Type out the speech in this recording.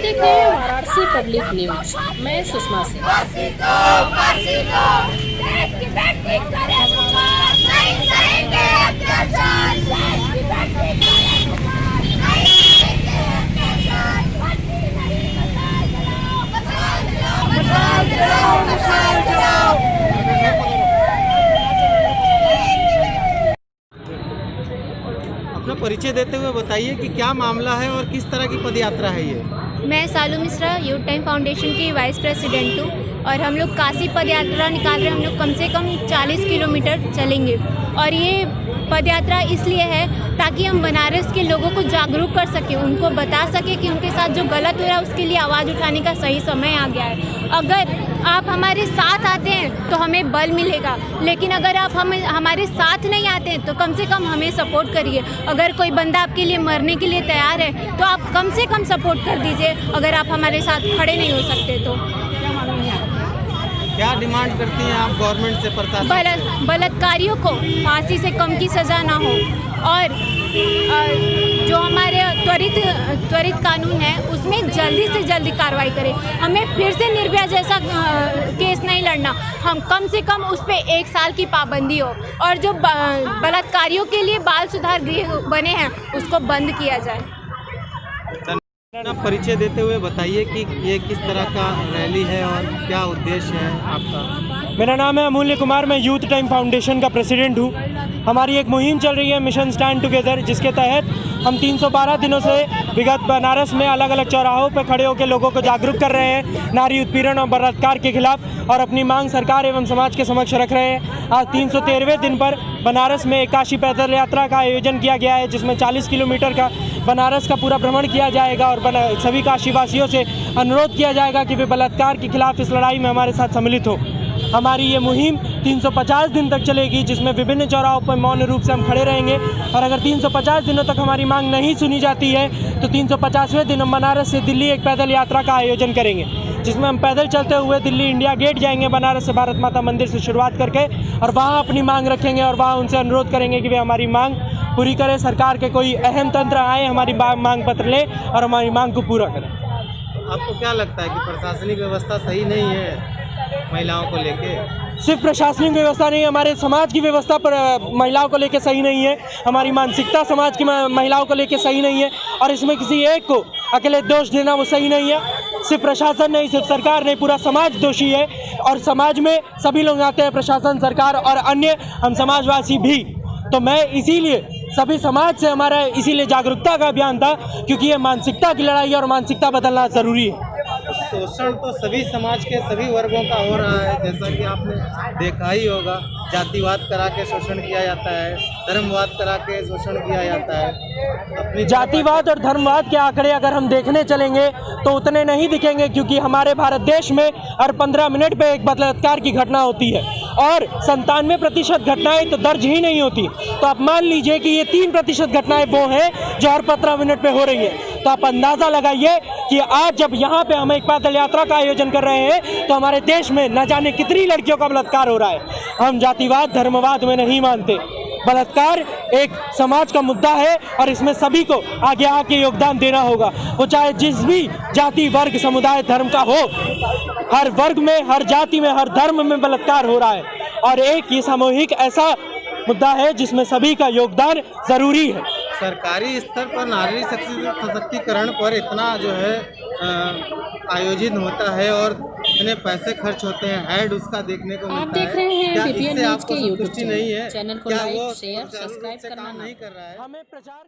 देख रहे हैं वाराणसी पब्लिक न्यूज। मैं सुषमा सिंह। अपना परिचय देते हुए बताइए कि क्या मामला है और किस तरह की पदयात्रा है ये। मैं सालू मिश्रा यूथ टाइम फाउंडेशन की वाइस प्रेसिडेंट हूँ और हम लोग काशी पदयात्रा निकाल रहे हैं। हम लोग कम से कम 40 किलोमीटर चलेंगे और ये पदयात्रा इसलिए है ताकि हम बनारस के लोगों को जागरूक कर सकें, उनको बता सकें कि उनके साथ जो गलत हो रहा है उसके लिए आवाज़ उठाने का सही समय आ गया है। अगर आप हमारे साथ आते हैं तो हमें बल मिलेगा, लेकिन अगर आप हमारे साथ नहीं आते हैं तो कम से कम हमें सपोर्ट करिए। अगर कोई बंदा आपके लिए मरने के लिए तैयार है तो आप कम से कम सपोर्ट कर दीजिए। अगर आप हमारे साथ खड़े नहीं हो सकते तो क्या डिमांड करती हैं आप गवर्नमेंट से, प्रशासन? बलात्कारियों को फांसी से कम की सज़ा ना हो और जो हमारे त्वरित कानून है उसमें जल्दी से जल्दी कार्रवाई करें। हमें फिर से निर्भया जैसा केस नहीं लड़ना। हम कम से कम उस पर 1 साल की पाबंदी हो और जो बलात्कारियों के लिए बाल सुधार गृह बने हैं उसको बंद किया जाए। अपना परिचय देते हुए बताइए कि ये किस तरह का रैली है और क्या उद्देश्य है आपका। मेरा नाम है अमूल्य कुमार, मैं यूथ टाइम फाउंडेशन का प्रेसिडेंट हूँ। हमारी एक मुहिम चल रही है मिशन स्टैंड टुगेदर, जिसके तहत हम 312 दिनों से विगत बनारस में अलग अलग चौराहों पर खड़े होकर लोगों को जागरूक कर रहे हैं नारी उत्पीड़न और बलात्कार के खिलाफ और अपनी मांग सरकार एवं समाज के समक्ष रख रहे हैं। आज 313वें दिन पर बनारस में एक काशी पैदल यात्रा का आयोजन किया गया है, जिसमें 40 किलोमीटर का बनारस का पूरा भ्रमण किया जाएगा और सभी काशीवासियों से अनुरोध किया जाएगा कि वे बलात्कार के खिलाफ इस लड़ाई में हमारे साथ सम्मिलित हो। हमारी ये मुहिम 350 दिन तक चलेगी, जिसमें विभिन्न चौराहों पर मौन रूप से हम खड़े रहेंगे और अगर 350 दिनों तक हमारी मांग नहीं सुनी जाती है तो 350वें दिन हम बनारस से दिल्ली एक पैदल यात्रा का आयोजन करेंगे, जिसमें हम पैदल चलते हुए दिल्ली इंडिया गेट जाएंगे, बनारस से भारत माता मंदिर से शुरुआत करके, और वहाँ अपनी मांग रखेंगे और वहाँ उनसे अनुरोध करेंगे कि वे हमारी मांग पूरी करें। सरकार के कोई अहम तंत्र आए, हमारी मांग पत्र ले और हमारी मांग को पूरा करें। आपको क्या लगता है कि प्रशासनिक व्यवस्था सही नहीं है महिलाओं को लेके? सिर्फ प्रशासनिक व्यवस्था नहीं, हमारे समाज की व्यवस्था पर महिलाओं को लेके सही नहीं है, हमारी मानसिकता समाज की महिलाओं को लेके सही नहीं है और इसमें किसी एक को अकेले दोष देना वो सही नहीं है। सिर्फ प्रशासन नहीं, सिर्फ सरकार नहीं, पूरा समाज दोषी है और समाज में सभी लोग आते हैं, प्रशासन, सरकार और अन्य हम समाजवासी भी। तो मैं इसीलिए सभी समाज से हमारा इसीलिए जागरूकता का अभियान था, क्योंकि ये मानसिकता की लड़ाई और मानसिकता बदलना ज़रूरी है। शोषण तो सभी समाज के सभी वर्गों का हो रहा है, जैसा कि आपने देखा ही होगा। जातिवाद करा के शोषण किया जाता है, धर्मवाद करा के शोषण किया जाता है। अपनी जातिवाद और धर्मवाद के आंकड़े अगर हम देखने चलेंगे तो उतने नहीं दिखेंगे, क्योंकि हमारे भारत देश में हर 15 मिनट पे एक बलात्कार की घटना होती है और 97% घटनाएं तो दर्ज ही नहीं होती। तो आप मान लीजिए कि ये 3% घटनाएं वो हैं जो हर 15 मिनट पे हो रही हैं। तो आप अंदाज़ा लगाइए कि आज जब यहाँ पे हम एक पैदल यात्रा का आयोजन कर रहे हैं तो हमारे देश में न जाने कितनी लड़कियों का बलात्कार हो रहा है। हम जातिवाद धर्मवाद में नहीं मानते। बलात्कार एक समाज का मुद्दा है और इसमें सभी को आगे आके योगदान देना होगा, वो चाहे जिस भी जाति वर्ग समुदाय धर्म का हो। हर वर्ग में, हर जाति में, हर धर्म में बलात्कार हो रहा है और एक ये सामूहिक ऐसा मुद्दा है जिसमें सभी का योगदान जरूरी है। सरकारी स्तर पर नारी सशक्तिकरण पर इतना जो है आयोजित होता है और इतने पैसे खर्च होते हैं, ऐड उसका देखने को मिलता है। आप देख रहे हैं बीपीएन न्यूज के यूट्यूब नहीं है, चैनल को क्या लाइक, वो शेयर, सब्सक्राइब करना नहीं कर रहा है? हमें प्रचार